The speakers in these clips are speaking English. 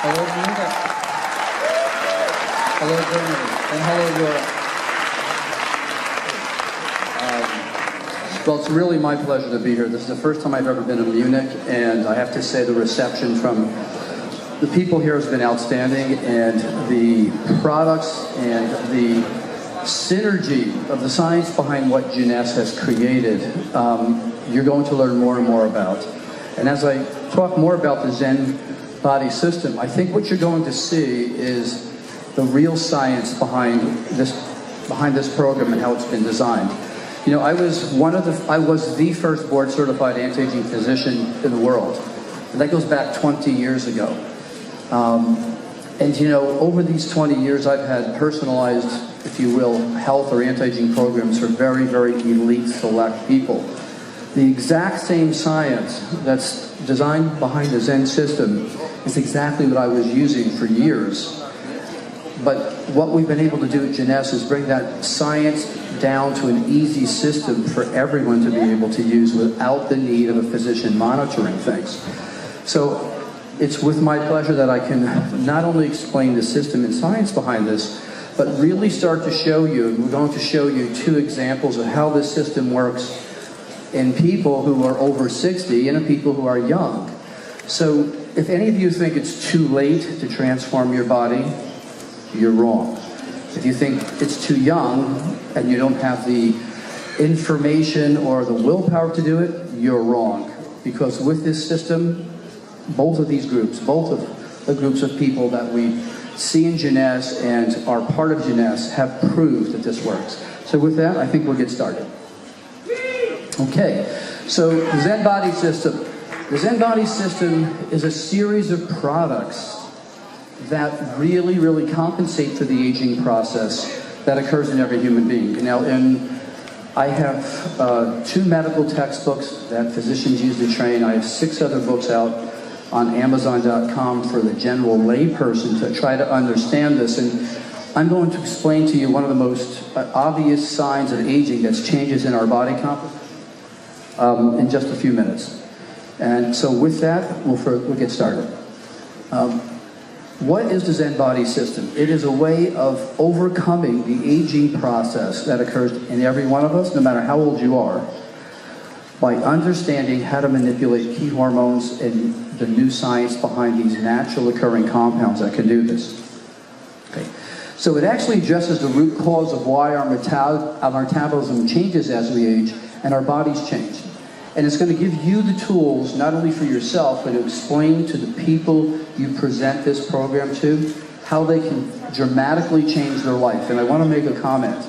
Hello, Geneva. Hello, Germany. And hello, Europe. Well, it's really my pleasure to be here. This is the first time I've ever been in Munich, and I have to say the reception from the people here has been outstanding, and the products and the synergy of the science behind what Jeunesse has created, you're going to learn more and more about. And as I talk more about the Zen body system, I think what you're going to see is the real science behind this program and how it's been designed. You know, I was the first board-certified anti-aging physician in the world. And that goes back 20 years ago. And you know, over these 20 years, I've had personalized, if you will, health or anti-aging programs for very, very elite, select people. The exact same science that's designed behind the Zen system is exactly what I was using for years. But what we've been able to do at Jeunesse is bring that science down to an easy system for everyone to be able to use without the need of a physician monitoring things. So it's with my pleasure that I can not only explain the system and science behind this, but really start to show you, and we're going to show you 2 examples of how this system works in people who are over 60 and in people who are young. So if any of you think it's too late to transform your body, you're wrong. If you think it's too young and you don't have the information or the willpower to do it, you're wrong. Because with this system, both of these groups, both of the groups of people that we see in Jeunesse and are part of Jeunesse have proved that this works. So with that, I think we'll get started. Okay, so the Zen body system. The Zen body system is a series of products that really, really compensate for the aging process that occurs in every human being. Now, I have 2 medical textbooks that physicians use to train. I have 6 other books out on Amazon.com for the general layperson to try to understand this. And I'm going to explain to you one of the most obvious signs of aging that's changes in our body composition in just a few minutes. And so with that, we'll get started. What is the Zen body system? It is a way of overcoming the aging process that occurs in every one of us, no matter how old you are, by understanding how to manipulate key hormones and the new science behind these natural occurring compounds that can do this. Okay. So it actually addresses the root cause of why our metabolism changes as we age and our bodies change. And it's going to give you the tools, not only for yourself, but to explain to the people you present this program to how they can dramatically change their life. And I want to make a comment.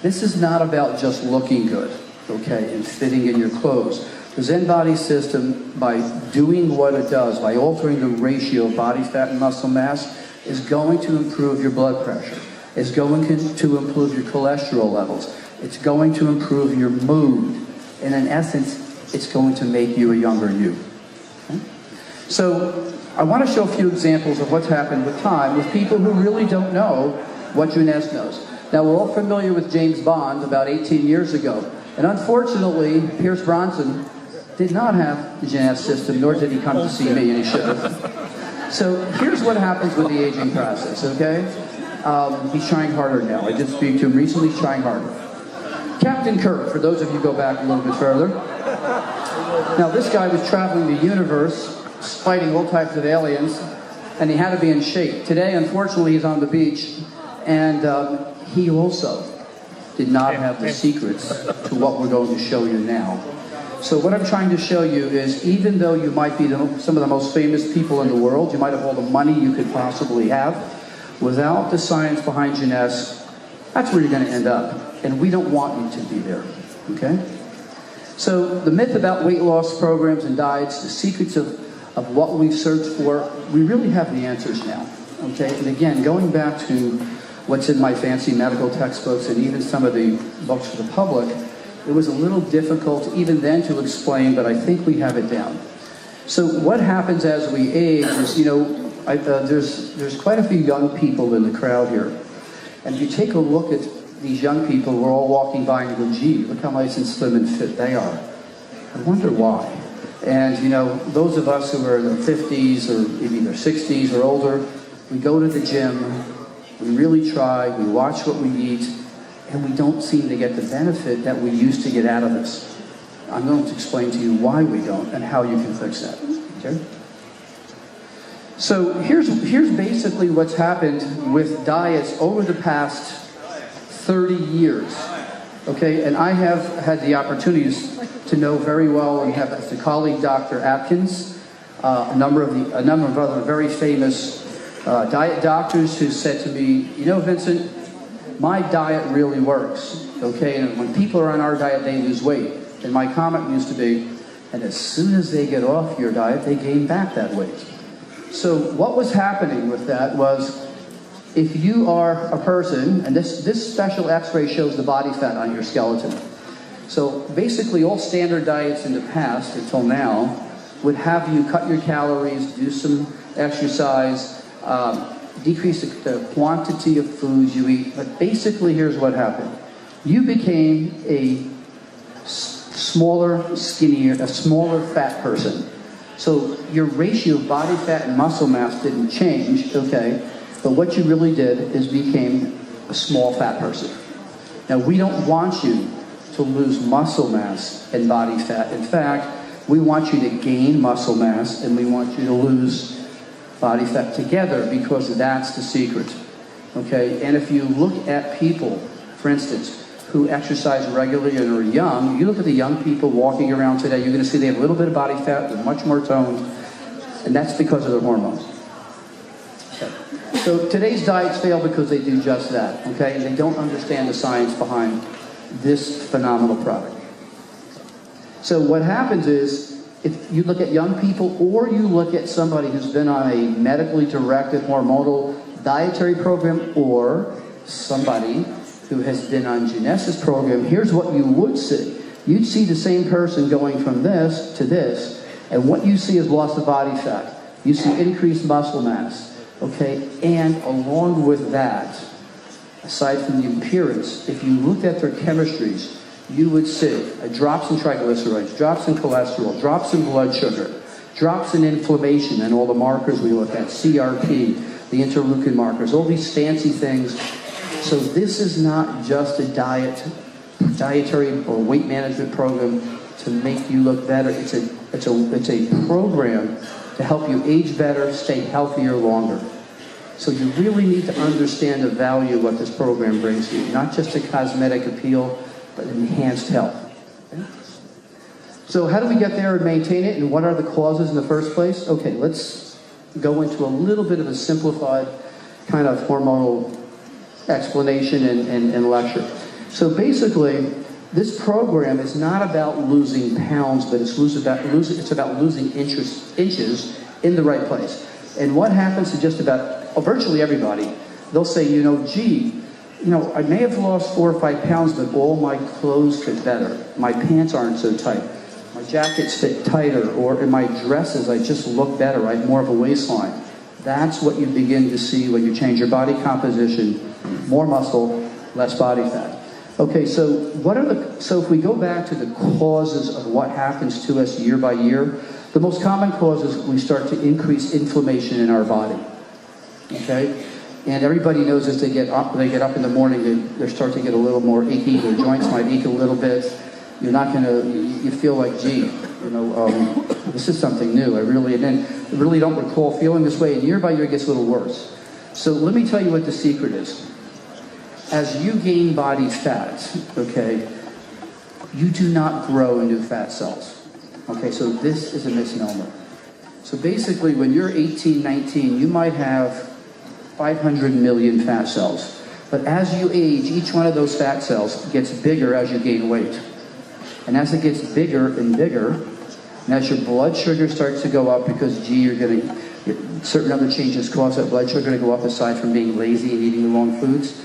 This is not about just looking good, okay, and fitting in your clothes. The Zen body system, by doing what it does, by altering the ratio of body fat and muscle mass, is going to improve your blood pressure. It's going to improve your cholesterol levels. It's going to improve your mood. And in essence, it's going to make you a younger you. Okay? So I want to show a few examples of what's happened with time with people who really don't know what Jeunesse knows. Now, we're all familiar with James Bond about 18 years ago. And unfortunately, Pierce Bronson did not have the Jeunesse system, nor did he come to see me, and he should have. So here's what happens with the aging process, okay? He's trying harder now. I did speak to him recently. He's trying harder. Captain Kirk, for those of you who go back a little bit further. Now, this guy was traveling the universe, fighting all types of aliens, and he had to be in shape. Today, unfortunately, he's on the beach, and he also did not have the secrets to what we're going to show you now. So what I'm trying to show you is, even though you might be some of the most famous people in the world, you might have all the money you could possibly have, without the science behind Jeunesse, that's where you're going to end up. And we don't want you to be there, okay? So the myth about weight loss programs and diets, the secrets of what we've searched for, we really have the answers now, okay? And again, going back to what's in my fancy medical textbooks and even some of the books for the public, it was a little difficult even then to explain, but I think we have it down. So what happens as we age is, you know, there's quite a few young people in the crowd here. And if you take a look at these young people, we're all walking by and go, gee, look how nice and slim and fit they are. I wonder why. And you know, those of us who are in their 50s or maybe their 60s or older, we go to the gym, we really try, we watch what we eat, and we don't seem to get the benefit that we used to get out of this. I'm going to explain to you why we don't and how you can fix that. Okay? So here's basically what's happened with diets over the past 30 years. Okay, and I have had the opportunities to know very well and have as a colleague Dr. Atkins, a number of other very famous diet doctors who said to me, you know, Vincent, my diet really works. Okay, and when people are on our diet, they lose weight. And my comment used to be, and as soon as they get off your diet, they gain back that weight. So what was happening with that was, if you are a person, and this special x-ray shows the body fat on your skeleton. So basically all standard diets in the past until now would have you cut your calories, do some exercise, decrease the quantity of foods you eat. But basically here's what happened. You became a smaller, skinnier, a smaller fat person. So your ratio of body fat and muscle mass didn't change, okay? But what you really did is became a small fat person. Now, we don't want you to lose muscle mass and body fat. In fact, we want you to gain muscle mass and we want you to lose body fat together, because that's the secret. Okay? And if you look at people, for instance, who exercise regularly and are young, you look at the young people walking around today, you're going to see they have a little bit of body fat, they're much more toned, and that's because of their hormones. Okay. So today's diets fail because they do just that, okay? And they don't understand the science behind this phenomenal product. So what happens is, if you look at young people or you look at somebody who's been on a medically directed hormonal dietary program, or somebody who has been on Genesis program, here's what you would see. You'd see the same person going from this to this, and what you see is loss of body fat. You see increased muscle mass, okay? And along with that, aside from the appearance, if you looked at their chemistries, you would see drops in triglycerides, drops in cholesterol, drops in blood sugar, drops in inflammation, and all the markers we look at, CRP, the interleukin markers, all these fancy things. So this is not just a dietary or weight management program to make you look better. It's a program to help you age better, stay healthier longer. So you really need to understand the value of what this program brings you, not just a cosmetic appeal, but enhanced health. Okay? So how do we get there and maintain it, and what are the causes in the first place? Okay, let's go into a little bit of a simplified kind of hormonal explanation and lecture. So basically, this program is not about losing pounds, but it's about losing inches in the right place. And what happens to just about virtually everybody, they'll say, you know, gee, you know, I may have lost 4 or 5 pounds, but all my clothes fit better. My pants aren't so tight. My jackets fit tighter, or in my dresses, I just look better. I have more of a waistline. That's what you begin to see when you change your body composition. More muscle, less body fat. Okay, so if we go back to the causes of what happens to us year by year, the most common cause is we start to increase inflammation in our body. Okay? And everybody knows as they get up in the morning, they start to get a little more achy. Their joints might ache a little bit. You feel like, gee, this is something new. I really don't recall feeling this way. And year by year, it gets a little worse. So let me tell you what the secret is. As you gain body fat, okay, you do not grow new fat cells. Okay, so this is a misnomer. So basically, when you're 18, 19, you might have 500 million fat cells. But as you age, each one of those fat cells gets bigger as you gain weight. And as it gets bigger and bigger, and as your blood sugar starts to go up, because certain other changes cause that blood sugar to go up aside from being lazy and eating the wrong foods,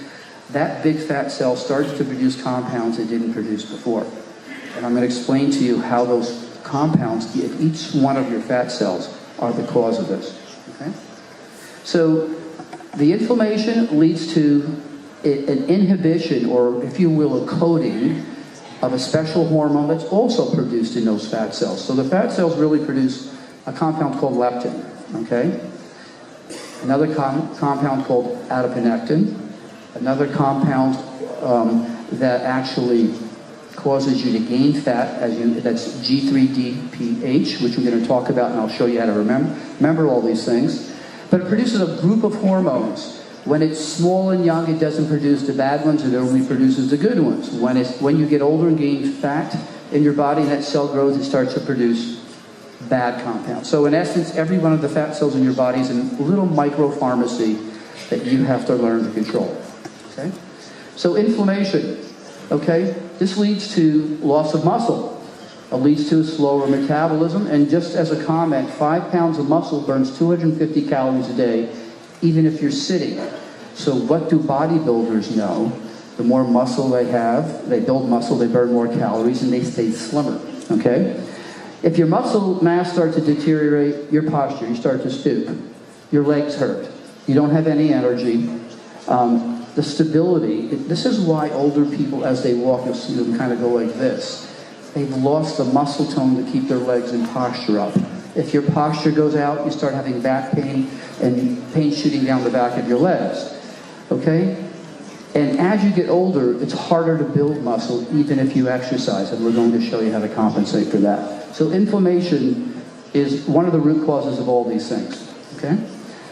that big fat cell starts to produce compounds it didn't produce before. And I'm going to explain to you how those compounds, each one of your fat cells, are the cause of this. Okay? So the inflammation leads to an inhibition, or if you will, a coating of a special hormone that's also produced in those fat cells. So the fat cells really produce a compound called leptin, okay? Another compound called adiponectin, another compound that actually causes you to gain fat, that's G3DPH, which we're going to talk about, and I'll show you how to remember all these things. But it produces a group of hormones. When it's small and young, it doesn't produce the bad ones, it only produces the good ones. When you get older and gain fat in your body and that cell grows, it starts to produce bad compounds. So in essence, every one of the fat cells in your body is a little micro-pharmacy that you have to learn to control. Okay? So inflammation, okay? This leads to loss of muscle. It leads to a slower metabolism. And just as a comment, 5 pounds of muscle burns 250 calories a day, even if you're sitting. So what do bodybuilders know? The more muscle they have, they build muscle, they burn more calories, and they stay slimmer, okay? If your muscle mass starts to deteriorate, your posture, you start to stoop, your legs hurt, you don't have any energy, the stability, this is why older people, as they walk, you'll see them kind of go like this. They've lost the muscle tone to keep their legs and posture up. If your posture goes out, you start having back pain and pain shooting down the back of your legs, okay? And as you get older, it's harder to build muscle even if you exercise, and we're going to show you how to compensate for that. So inflammation is one of the root causes of all these things, okay?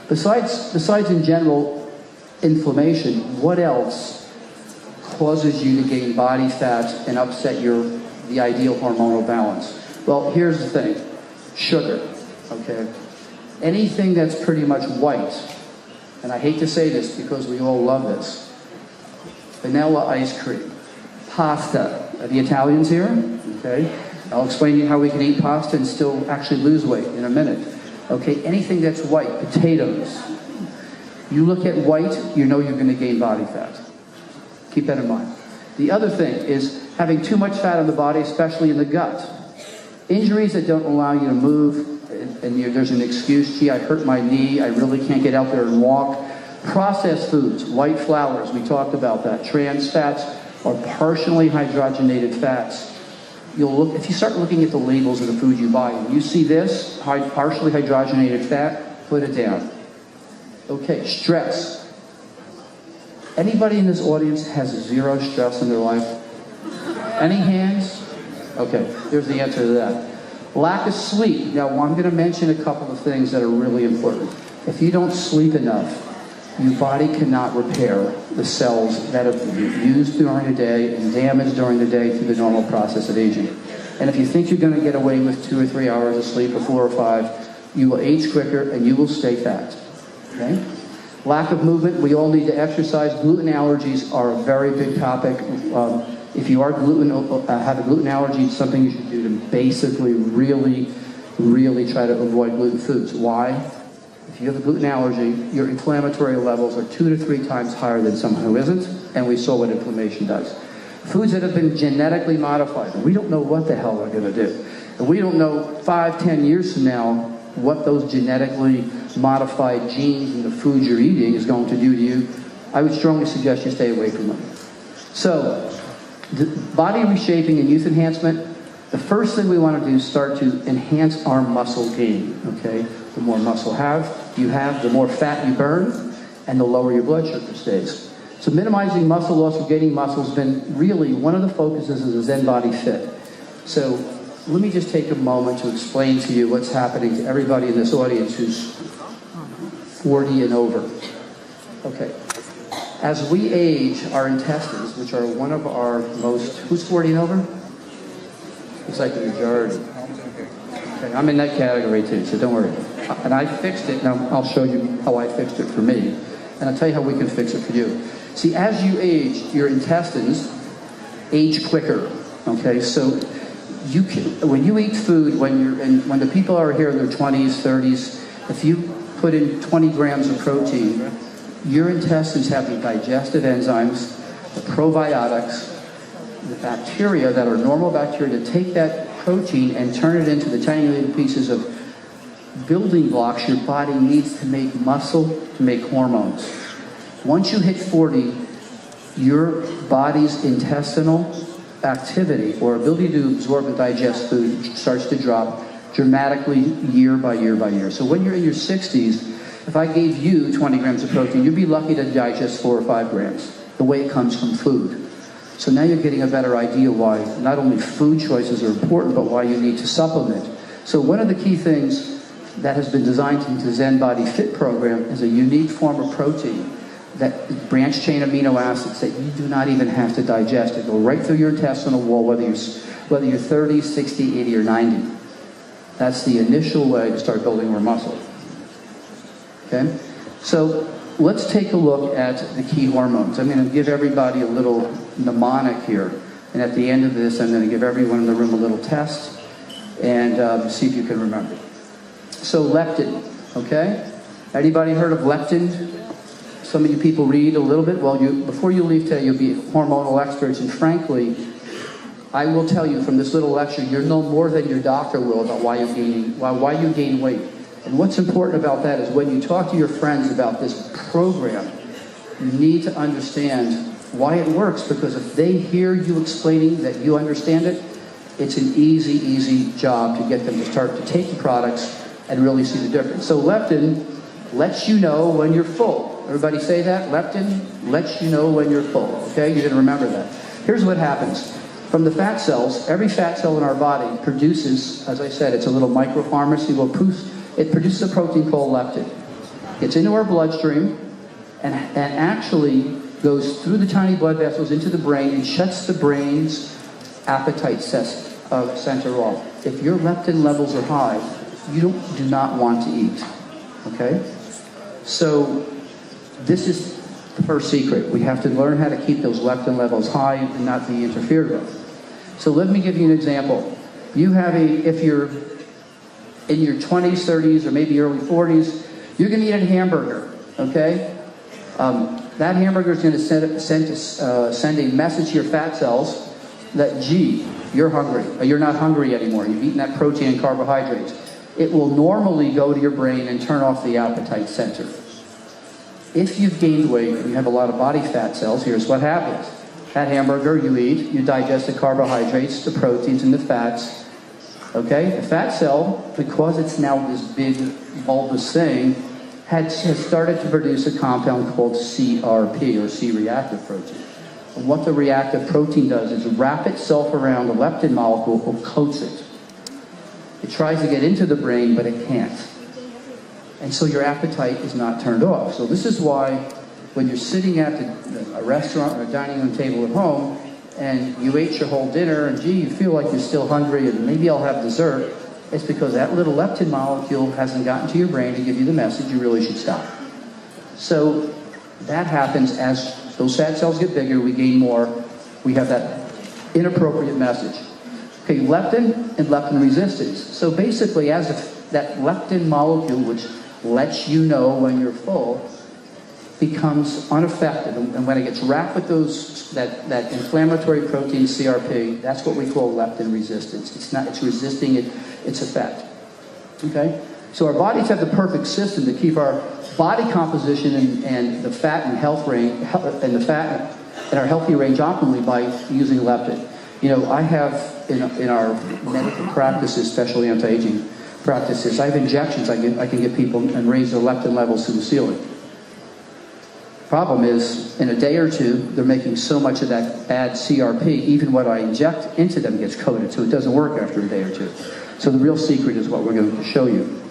Besides in general inflammation, what else causes you to gain body fat and upset the ideal hormonal balance? Well, here's the thing. Sugar, okay? Anything that's pretty much white, and I hate to say this because we all love this, vanilla ice cream, pasta. Are the Italians here? Okay. I'll explain to you how we can eat pasta and still actually lose weight in a minute. Okay, anything that's white, potatoes. You look at white, you know you're going to gain body fat. Keep that in mind. The other thing is having too much fat on the body, especially in the gut. Injuries that don't allow you to move, and there's an excuse, gee, I hurt my knee, I really can't get out there and walk. Processed foods, white flours, we talked about that. Trans fats or partially hydrogenated fats. If you start looking at the labels of the food you buy, and you see this, partially hydrogenated fat, put it down. Okay, stress. Anybody in this audience has zero stress in their life? Any hands? Okay, there's the answer to that. Lack of sleep. Now, I'm going to mention a couple of things that are really important. If you don't sleep enough, your body cannot repair the cells that have been used during the day and damaged during the day through the normal process of aging. And if you think you're going to get away with 2 or 3 hours of sleep or 4 or 5, you will age quicker and you will stay fat. Okay? Lack of movement. We all need to exercise. Gluten allergies are a very big topic. If you are have a gluten allergy, it's something you should do to basically really try to avoid gluten foods. Why? If you have a gluten allergy, your inflammatory levels are 2 to 3 times higher than someone who isn't, and we saw what inflammation does. Foods that have been genetically modified, we don't know what the hell they're going to do. And we don't know 5, 10 years from now what those genetically modified genes in the food you're eating is going to do to you. I would strongly suggest you stay away from them. So, the body reshaping and youth enhancement, the first thing we want to do is start to enhance our muscle gain, okay? The more muscle you have, the more fat you burn, and the lower your blood sugar stays. So minimizing muscle loss or gaining muscle has been really one of the focuses of the Zen Body Fit. So let me just take a moment to explain to you what's happening to everybody in this audience who's 40 and over. Okay. As we age, our intestines, which are one of our most... Who's 40 and over? Looks like the majority. Okay, I'm in that category too, so don't worry. And I fixed it. Now I'll show you how I fixed it for me. And I'll tell you how we can fix it for you. See, as you age, your intestines age quicker. Okay, so when you eat food, when the people are here in their 20s, 30s, if you put in 20 grams of protein, your intestines have the digestive enzymes, the probiotics, the bacteria that are normal bacteria to take that protein and turn it into the tiny little pieces of building blocks your body needs to make muscle, to make hormones. Once you hit 40, your body's intestinal activity or ability to absorb and digest food starts to drop dramatically year by year by year. So when you're in your 60s, if I gave you 20 grams of protein, you'd be lucky to digest 4 or 5 grams, the way it comes from food. So now you're getting a better idea why not only food choices are important, but why you need to supplement. So one of the key things that has been designed into Zen Body Fit program is a unique form of protein, that branch chain amino acids that you do not even have to digest. It go right through your intestinal wall, whether you're 30, 60, 80, or 90. That's the initial way to start building more muscle. Okay? So let's take a look at the key hormones. I'm going to give everybody a little mnemonic here. And at the end of this, I'm going to give everyone in the room a little test and see if you can remember. So leptin, okay? Anybody heard of leptin? Some of you people read a little bit. Well, before you leave today, you'll be hormonal experts. And frankly, I will tell you from this little lecture, you'll know more than your doctor will about why you gain weight. And what's important about that is when you talk to your friends about this program, you need to understand why it works, because if they hear you explaining that you understand it, it's an easy job to get them to start to take the products and really see the difference. So leptin lets you know when you're full. Everybody say that? Leptin lets you know when you're full. Okay, you're going to remember that. Here's what happens. From the fat cells, every fat cell in our body produces, as I said, it's a little micropharmacy. It produces a protein called leptin. It's into our bloodstream and actually goes through the tiny blood vessels into the brain and shuts the brain's appetite center off. If your leptin levels are high, you do not want to eat. Okay? So this is the first secret. We have to learn how to keep those leptin levels high and not be interfered with. So let me give you an example. If you're in your 20s, 30s, or maybe early 40s, you're going to eat a hamburger, okay? That hamburger is going to send a message to your fat cells that, gee, you're hungry. You're not hungry anymore. You've eaten that protein and carbohydrates. It will normally go to your brain and turn off the appetite center. If you've gained weight and you have a lot of body fat cells, here's what happens. That hamburger you eat, you digest the carbohydrates, the proteins, and the fats. Okay? The fat cell, because it's now this big bulbous thing, has started to produce a compound called CRP, or C-reactive protein. And what the reactive protein does is wrap itself around the leptin molecule or coats it. It tries to get into the brain, but it can't. And so your appetite is not turned off. So this is why when you're sitting at a restaurant or a dining room table at home, and you ate your whole dinner, and gee, you feel like you're still hungry, and maybe I'll have dessert, it's because that little leptin molecule hasn't gotten to your brain to give you the message you really should stop. So that happens as those fat cells get bigger, we gain more, we have that inappropriate message. Okay, leptin and leptin resistance. So basically, as if that leptin molecule, which lets you know when you're full, becomes unaffected, and when it gets wrapped with that inflammatory protein CRP, that's what we call leptin resistance. It's resisting its effect. Okay, so our bodies have the perfect system to keep our body composition and the fat and health range and the fat in our healthy range optimally by using leptin. You know, I have in our medical practices, especially anti-aging practices, I have injections I can give people and raise their leptin levels to the ceiling. Problem is, in a day or two, they're making so much of that bad CRP, even what I inject into them gets coated, so it doesn't work after a day or two. So the real secret is what we're going to show you.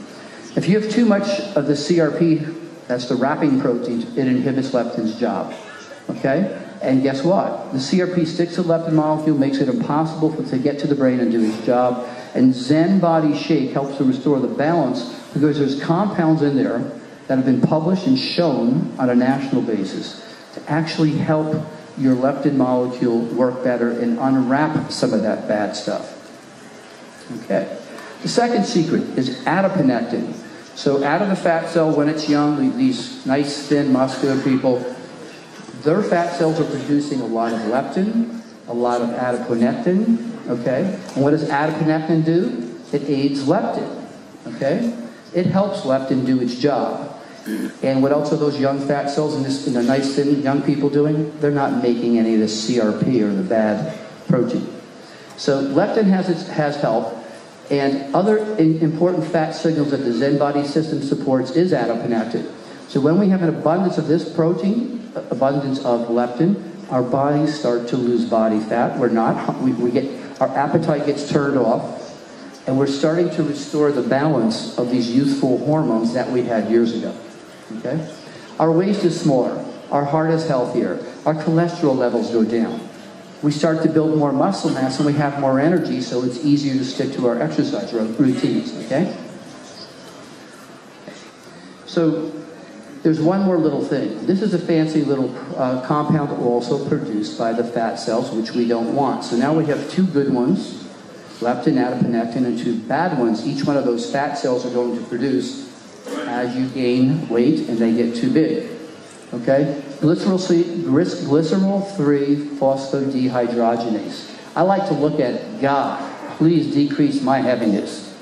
If you have too much of the CRP, that's the wrapping protein, it inhibits leptin's job. Okay? And guess what? The CRP sticks to the leptin molecule, makes it impossible for it to get to the brain and do its job. And Zen Body Shake helps to restore the balance because there's compounds in there that have been published and shown on a national basis to actually help your leptin molecule work better and unwrap some of that bad stuff. Okay. The second secret is adiponectin. So out of the fat cell, when it's young, these nice, thin, muscular people, their fat cells are producing a lot of leptin, a lot of adiponectin, okay? And what does adiponectin do? It aids leptin, okay? It helps leptin do its job. And what else are those young fat cells and the nice thin young people doing? They're not making any of the CRP or the bad protein. So leptin has help, and other important fat signals that the Zen body system supports is adiponectin. So when we have an abundance of this protein, abundance of leptin, our bodies start to lose body fat. Our appetite gets turned off, and we're starting to restore the balance of these youthful hormones that we had years ago. Okay? Our waist is smaller, our heart is healthier, our cholesterol levels go down. We start to build more muscle mass and we have more energy, so it's easier to stick to our exercise routines, okay? So there's one more little thing. This is a fancy little compound also produced by the fat cells, which we don't want. So now we have two good ones, leptin, adiponectin, and two bad ones. Each one of those fat cells are going to produce as you gain weight and they get too big. Okay? Glycerol 3-phosphadehydrogenase. I like to look at, God, please decrease my heaviness.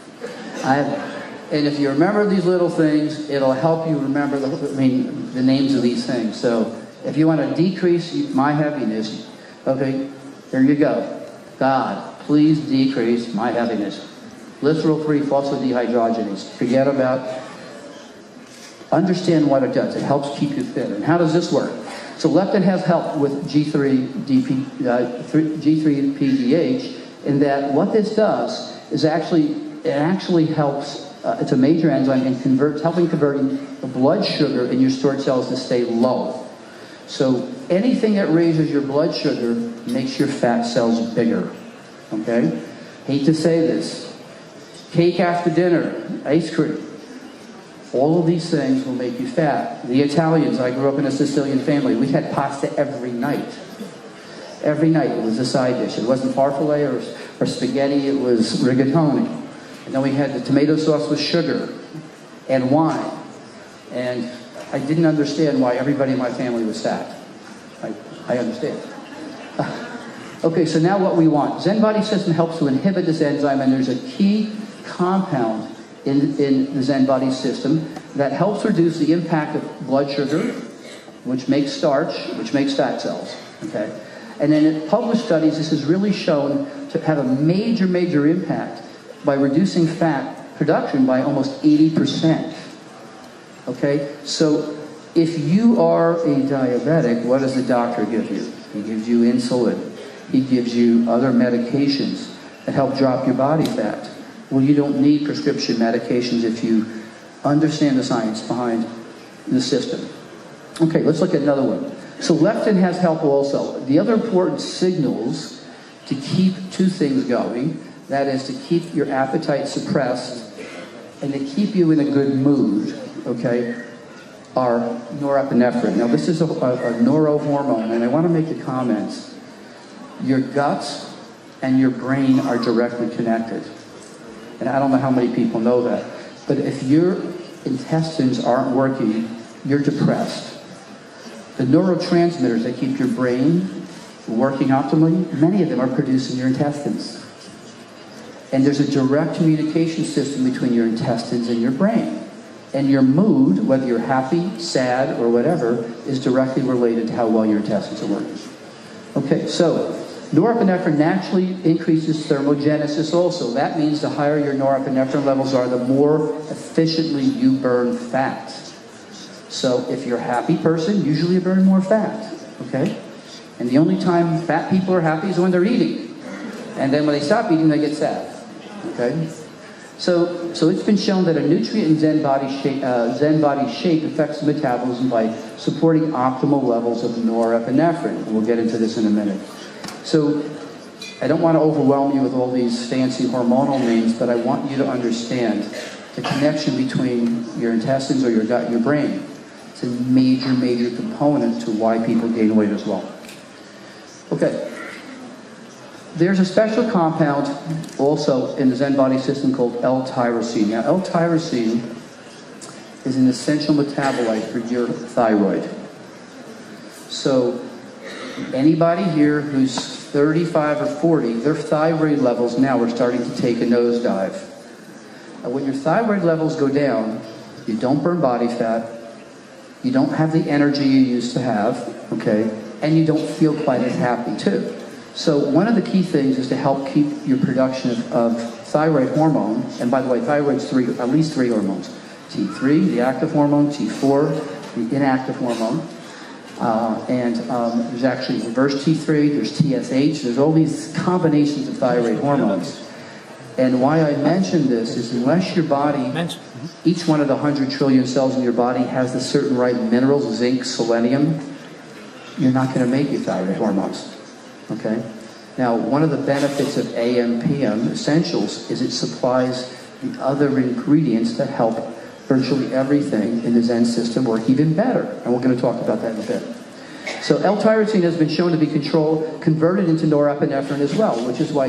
And if you remember these little things, it'll help you remember the names of these things. So if you want to decrease my heaviness, okay, there you go. God, please decrease my heaviness. Glycerol 3-phosphadehydrogenase. Forget about. Understand what it does. It helps keep you fit. And how does this work? So leptin has help with G3PDH in that what this does is it actually helps. It's a major enzyme in helping converting the blood sugar in your stored cells to stay low. So anything that raises your blood sugar makes your fat cells bigger. Okay? Hate to say this. Cake after dinner, ice cream. All of these things will make you fat. The Italians, I grew up in a Sicilian family, we had pasta every night. Every night it was a side dish. It wasn't farfalle or spaghetti, it was rigatoni. And then we had the tomato sauce with sugar and wine. And I didn't understand why everybody in my family was fat. I understand. Okay, so now what we want. Zen body system helps to inhibit this enzyme, and there's a key compound in the Zen body system that helps reduce the impact of blood sugar, which makes starch, which makes fat cells. Okay? And then in published studies, this is really shown to have a major, major impact by reducing fat production by almost 80%. Okay? So if you are a diabetic, what does the doctor give you? He gives you insulin. He gives you other medications that help drop your body fat. Well, you don't need prescription medications if you understand the science behind the system. Okay, let's look at another one. So leptin has help also. The other important signals to keep two things going, that is to keep your appetite suppressed and to keep you in a good mood, okay, are norepinephrine. Now this is a neurohormone, and I want to make a comment. Your guts and your brain are directly connected. And I don't know how many people know that. But if your intestines aren't working, you're depressed. The neurotransmitters that keep your brain working optimally, many of them are produced in your intestines. And there's a direct communication system between your intestines and your brain. And your mood, whether you're happy, sad, or whatever, is directly related to how well your intestines are working. Okay, so norepinephrine naturally increases thermogenesis also. That means the higher your norepinephrine levels are, the more efficiently you burn fat. So if you're a happy person, usually you burn more fat, okay? And the only time fat people are happy is when they're eating. And then when they stop eating, they get sad, okay? So it's been shown that a nutrient in Zen body shape affects metabolism by supporting optimal levels of norepinephrine. We'll get into this in a minute. So I don't want to overwhelm you with all these fancy hormonal names, but I want you to understand the connection between your intestines or your gut and your brain. It's a major, major component to why people gain weight as well. Okay. There's a special compound also in the Zen body system called L-tyrosine. Now, L-tyrosine is an essential metabolite for your thyroid. So anybody here who's 35 or 40, their thyroid levels now are starting to take a nosedive. And when your thyroid levels go down, you don't burn body fat, you don't have the energy you used to have, okay, and you don't feel quite as happy too. So one of the key things is to help keep your production of thyroid hormone, and by the way, thyroid's at least three hormones. T3, the active hormone, T4, the inactive hormone, there's actually reverse T3, there's TSH, there's all these combinations of thyroid hormones. And why I mention this is unless your body, each one of the 100 trillion cells in your body has the certain right minerals, zinc, selenium, you're not going to make your thyroid hormones. Okay? Now, one of the benefits of AM/PM Essentials is it supplies the other ingredients that help virtually everything in the ZEN system work even better. And we're going to talk about that in a bit. So L-tyrosine has been shown to be converted into norepinephrine as well, which is why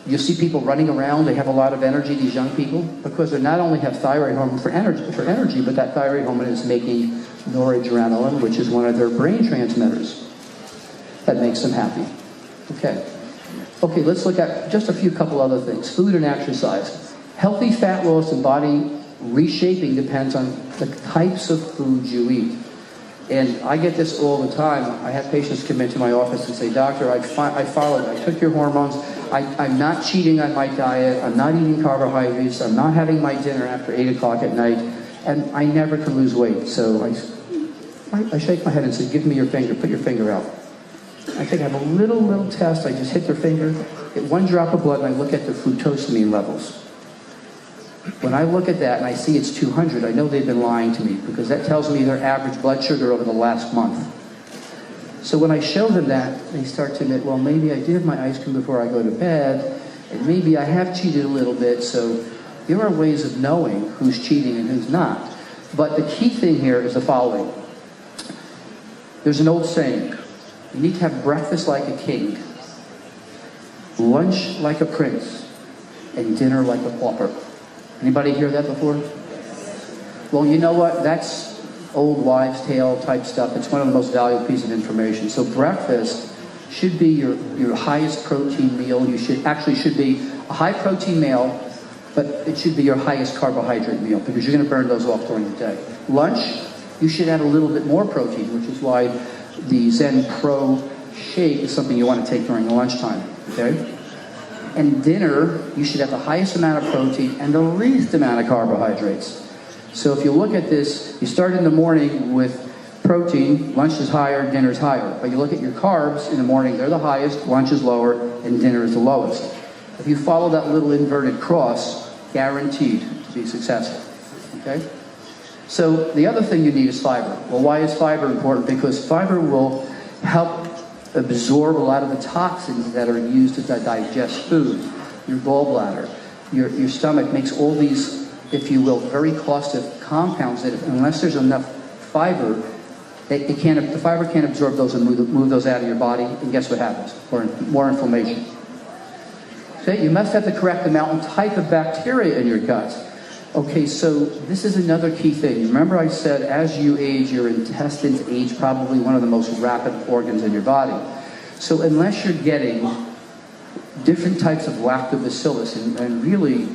you see people running around, they have a lot of energy, these young people, because they not only have thyroid hormone for energy, but that thyroid hormone is making noradrenaline, which is one of their brain transmitters that makes them happy. Okay, let's look at just a couple other things. Food and exercise. Healthy fat loss and body reshaping depends on the types of foods you eat. And I get this all the time. I have patients come into my office and say, "Doctor, I took your hormones. I'm not cheating on my diet. I'm not eating carbohydrates. I'm not having my dinner after 8 o'clock at night. And I never can lose weight." So I shake my head and say, "Give me your finger. Put your finger out." I think I have a little test. I just hit their finger, get 1 drop of blood, and I look at their fructosamine levels. When I look at that and I see it's 200, I know they've been lying to me because that tells me their average blood sugar over the last month. So when I show them that, they start to admit, well, maybe I did have my ice cream before I go to bed, and maybe I have cheated a little bit. So there are ways of knowing who's cheating and who's not. But the key thing here is the following. There's an old saying, you need to have breakfast like a king, lunch like a prince, and dinner like a pauper. Anybody hear that before? Well, you know what? That's old wives' tale type stuff. It's one of the most valuable pieces of information. So breakfast should be your highest protein meal. You should be a high protein meal, but it should be your highest carbohydrate meal because you're going to burn those off during the day. Lunch, you should add a little bit more protein, which is why the ZEN Pro shake is something you want to take during lunchtime. Okay? And dinner, you should have the highest amount of protein and the least amount of carbohydrates. So if you look at this, you start in the morning with protein, lunch is higher, dinner is higher. But you look at your carbs in the morning, they're the highest, lunch is lower, and dinner is the lowest. If you follow that little inverted cross, guaranteed to be successful. Okay? So the other thing you need is fiber. Well, why is fiber important? Because fiber will help absorb a lot of the toxins that are used to digest food. Your gallbladder, your stomach makes all these, if you will, very caustic compounds that unless there's enough fiber, the fiber can't absorb those and move those out of your body, and guess what happens? More inflammation. Okay, you must have the correct amount and type of bacteria in your gut. Okay, so this is another key thing. Remember I said as you age, your intestines age, probably one of the most rapid organs in your body. So unless you're getting different types of lactobacillus, and really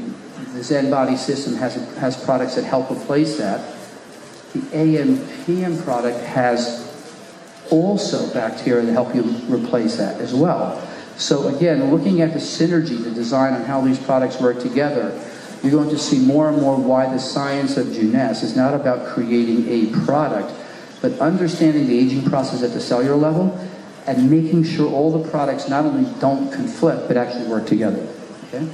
the ZEN Body system has products that help replace that, the AM/PM product has also bacteria that help you replace that as well. So again, looking at the synergy, the design, and how these products work together, you're going to see more and more why the science of Jeunesse is not about creating a product, but understanding the aging process at the cellular level and making sure all the products not only don't conflict, but actually work together. Okay?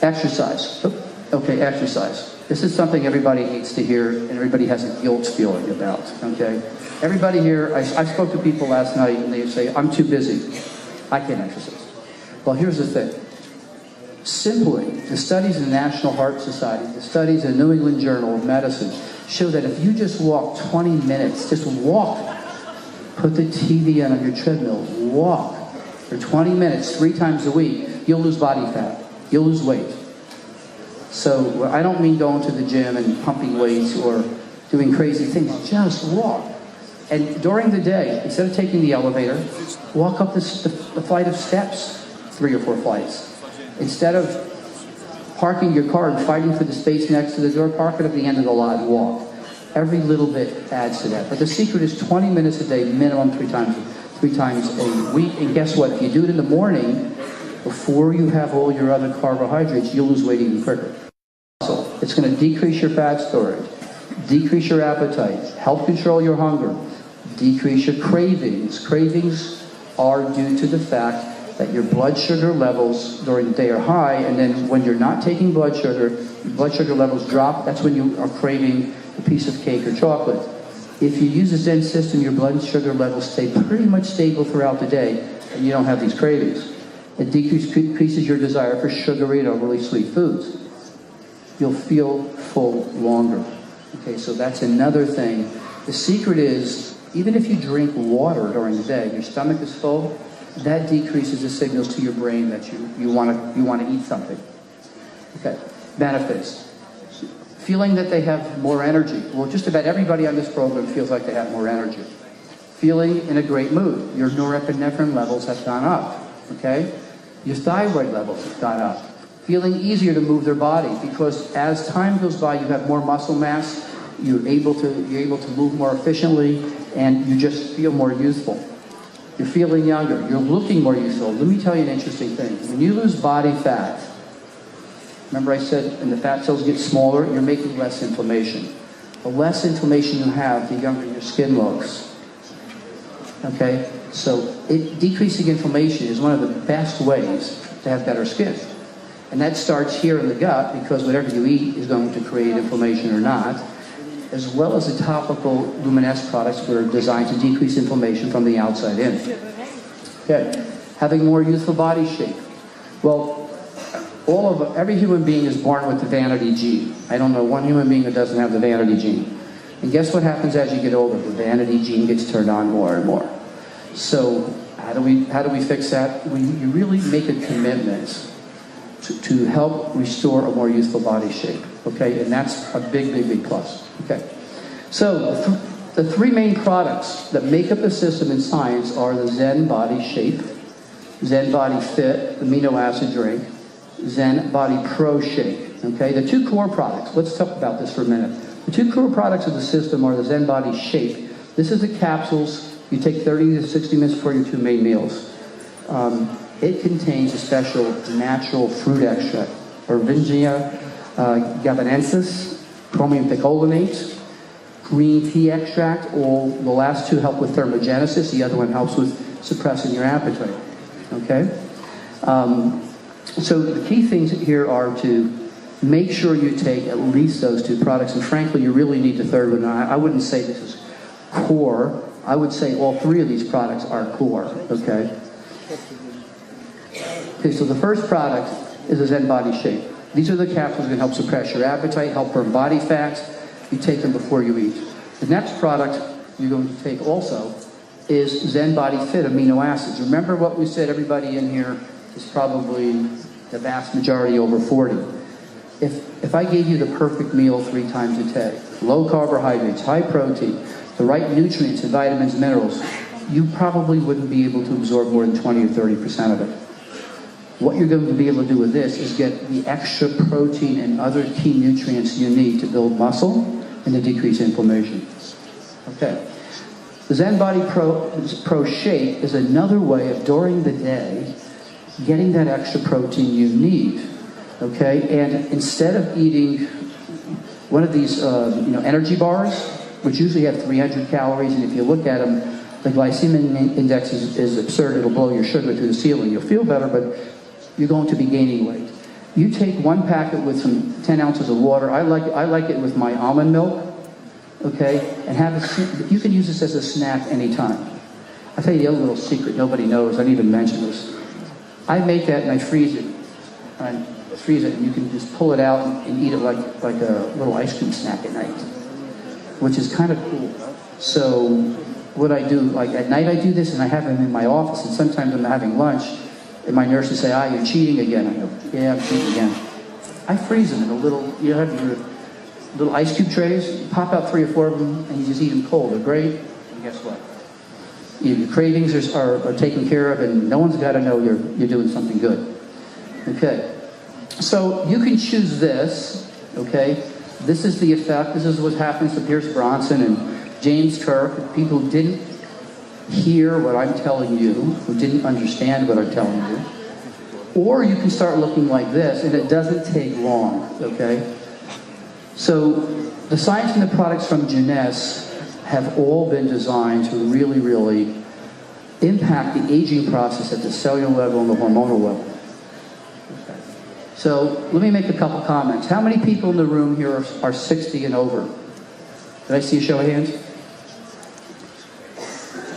Exercise. Okay, exercise. This is something everybody hates to hear and everybody has a guilt feeling about. Okay? Everybody here, I spoke to people last night and they say, I'm too busy. I can't exercise. Well, here's the thing. Simply, the studies in the National Heart Society, the studies in the New England Journal of Medicine show that if you just walk 20 minutes, just walk, put the TV on your treadmill, walk for 20 minutes 3 times a week, you'll lose body fat, you'll lose weight. So I don't mean going to the gym and pumping weights or doing crazy things, just walk. And during the day, instead of taking the elevator, walk up the flight of steps, 3 or 4 flights. Instead of parking your car and fighting for the space next to the door, park it at the end of the lot and walk. Every little bit adds to that. But the secret is 20 minutes a day, minimum 3 times 3 times a week. And guess what? If you do it in the morning, before you have all your other carbohydrates, you'll lose weight even quicker. So it's going to decrease your fat storage, decrease your appetite, help control your hunger, decrease your cravings. Cravings are due to the fact that your blood sugar levels during the day are high, and then when you're not taking blood sugar levels drop. That's when you are craving a piece of cake or chocolate. If you use a ZEN system, your blood sugar levels stay pretty much stable throughout the day, and you don't have these cravings. It decreases your desire for sugary and overly sweet foods. You'll feel full longer. Okay, so that's another thing. The secret is, even if you drink water during the day, your stomach is full, that decreases the signals to your brain that you want to eat something. Okay, benefits. Feeling that they have more energy. Well, just about everybody on this program feels like they have more energy. Feeling in a great mood. Your norepinephrine levels have gone up. Okay? Your thyroid levels have gone up. Feeling easier to move their body, because as time goes by, you have more muscle mass, you're able to move more efficiently, and you just feel more youthful. You're feeling younger. You're looking more youthful. Let me tell you an interesting thing. When you lose body fat, remember I said when the fat cells get smaller, you're making less inflammation. The less inflammation you have, the younger your skin looks. Okay? So decreasing inflammation is one of the best ways to have better skin. And that starts here in the gut, because whatever you eat is going to create inflammation or not, as well as the topical Luminesce products that are designed to decrease inflammation from the outside in. Okay, having more youthful body shape. Well, every human being is born with the vanity gene. I don't know one human being that doesn't have the vanity gene. And guess what happens as you get older? The vanity gene gets turned on more and more. So how do we fix that? You really make a commitment to help restore a more youthful body shape. Okay, and that's a big, big, big plus. Okay, so the 3 main products that make up the system in science are the ZEN Body Shape, ZEN Body Fit amino acid drink, ZEN Body Pro Shake. Okay, the 2 core products. Let's talk about this for a minute. The 2 core products of the system are the ZEN Body Shape. This is the capsules you take 30 to 60 minutes before your 2 main meals. It contains a special natural fruit extract, Ervingia gabanensis, chromium picolinate, green tea extract. The last 2 help with thermogenesis. The other one helps with suppressing your appetite. Okay? So the key things here are to make sure you take at least those 2 products. And frankly, you really need the 3rd one. I wouldn't say this is core. I would say all 3 of these products are core. Okay? Okay, so the first product is a ZEN Body Shape. These are the capsules that help suppress your appetite, help burn body fat. You take them before you eat. The next product you're going to take also is ZEN Body Fit amino acids. Remember what we said, everybody in here is probably the vast majority over 40. If I gave you the perfect meal 3 times a day, low carbohydrates, high protein, the right nutrients and vitamins and minerals, you probably wouldn't be able to absorb more than 20 or 30% of it. What you're going to be able to do with this is get the extra protein and other key nutrients you need to build muscle and to decrease inflammation. Okay. The ZEN Body Pro Shake is another way of, during the day, getting that extra protein you need. Okay? And instead of eating one of these energy bars, which usually have 300 calories, and if you look at them, the glycemic index is absurd. It'll blow your sugar through the ceiling. You'll feel better, but you're going to be gaining weight. You take 1 packet with some 10 ounces of water. I like it with my almond milk, okay? And you can use this as a snack anytime. I'll tell you the other little secret nobody knows. I didn't even mention this. I make that and I freeze it. And you can just pull it out and eat it like a little ice cream snack at night, which is kind of cool. So what I do, like at night I do this, and I have them in my office, and sometimes I'm having lunch, and my nurses say, you're cheating again. I go, yeah, I'm cheating again. I freeze them in you have your little ice cube trays, you pop out 3 or 4 of them, and you just eat them cold. They're great, and guess what? Your cravings are taken care of, and no one's got to know you're doing something good. Okay, so you can choose this, okay? This is the effect. This is what happens to Pierce Bronson and James Kirk, people who didn't hear what I'm telling you, who didn't understand what I'm telling you, or you can start looking like this, and it doesn't take long, okay? So the science and the products from Jeunesse have all been designed to really, really impact the aging process at the cellular level and the hormonal level. Okay. So let me make a couple comments. How many people in the room here are 60 and over? Did I see a show of hands?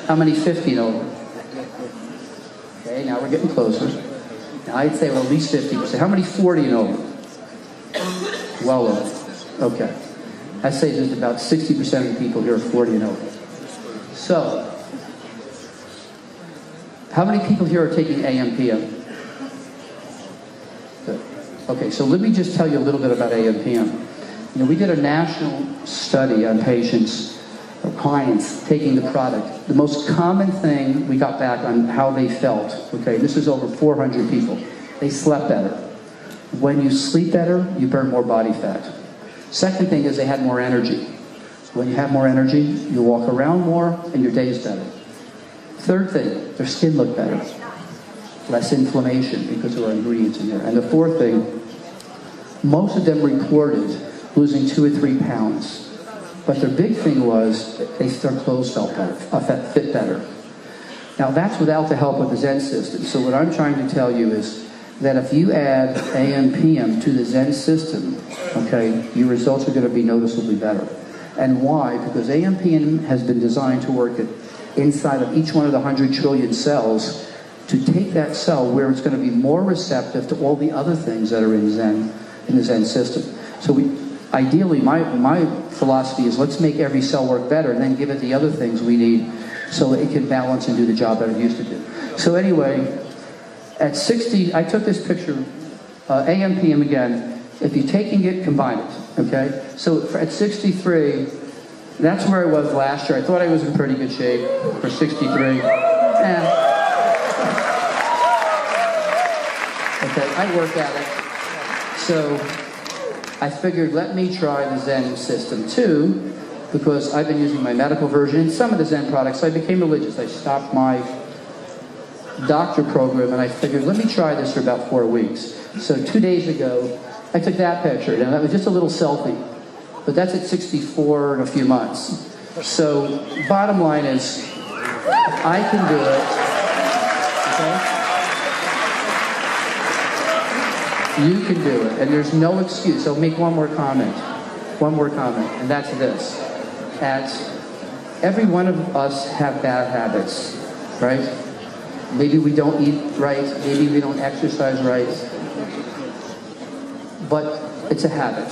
How many 50 and over? Okay, now we're getting closer. Now I'd say well, at least 50%. How many 40 and over? Well over. Okay. I'd say just about 60% of the people here are 40 and over. So, how many people here are taking AM/PM? Good. Okay, so let me just tell you a little bit about AM/PM. You know, we did a national study on patients or clients taking the product. The most common thing we got back on how they felt, okay, this is over 400 people. They slept better. When you sleep better, you burn more body fat. Second thing is they had more energy. When you have more energy, you walk around more and your day is better. Third thing, their skin looked better. Less inflammation because there are ingredients in there. And the fourth thing, most of them reported losing 2 or 3 pounds. But their big thing was their clothes felt better, fit better. Now that's without the help of the ZEN system. So what I'm trying to tell you is that if you add AM/PM to the ZEN system, okay, your results are going to be noticeably better. And why? Because AM/PM has been designed to work inside of each one of the 100 trillion cells to take that cell where it's going to be more receptive to all the other things that are in the ZEN system. So ideally, my philosophy is let's make every cell work better and then give it the other things we need so that it can balance and do the job that it used to do. So anyway, at 60, I took this picture, AM/PM again. If you're taking it, combine it, okay? So at 63, that's where I was last year. I thought I was in pretty good shape for 63. Okay, I work at it. So I figured let me try the ZEN system too, because I've been using my medical version and some of the ZEN products. I became religious. I stopped my doctor program and I figured let me try this for about 4 weeks. So 2 days ago I took that picture. Now that was just a little selfie, but that's at 64 in a few months. So bottom line is I can do it. Okay? You can do it and there's no excuse. I'll make one more comment, and that's this. Every one of us have bad habits, right? Maybe we don't eat right, maybe we don't exercise right, but it's a habit.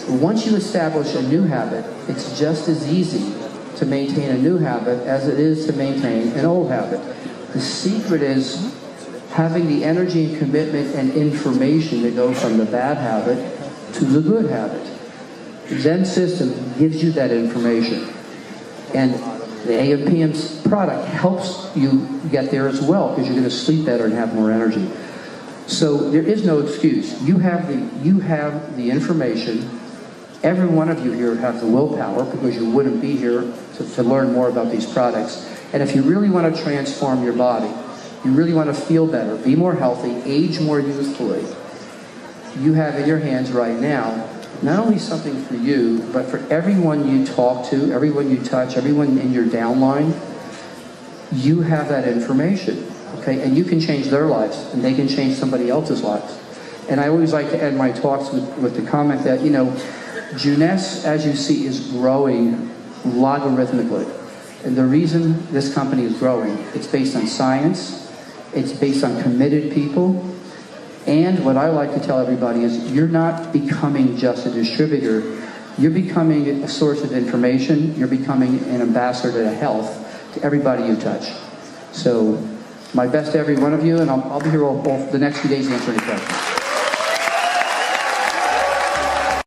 Once you establish a new habit, it's just as easy to maintain a new habit as it is to maintain an old habit. The secret is having the energy and commitment and information to go from the bad habit to the good habit. The ZEN system gives you that information. And the AM/PM product helps you get there as well because you're going to sleep better and have more energy. So there is no excuse. You have the information. Every one of you here have the willpower because you wouldn't be here to learn more about these products. And if you really want to transform your body, you really want to feel better, be more healthy, age more youthfully, you have in your hands right now not only something for you, but for everyone you talk to, everyone you touch, everyone in your downline, you have that information, okay? And you can change their lives, and they can change somebody else's lives. And I always like to end my talks with the comment that, you know, Jeunesse, as you see, is growing logarithmically. And the reason this company is growing, it's based on science, it's based on committed people, and what I like to tell everybody is you're not becoming just a distributor, you're becoming a source of information, you're becoming an ambassador to health to everybody you touch. So my best to every one of you, and I'll be here all the next few days answering any questions.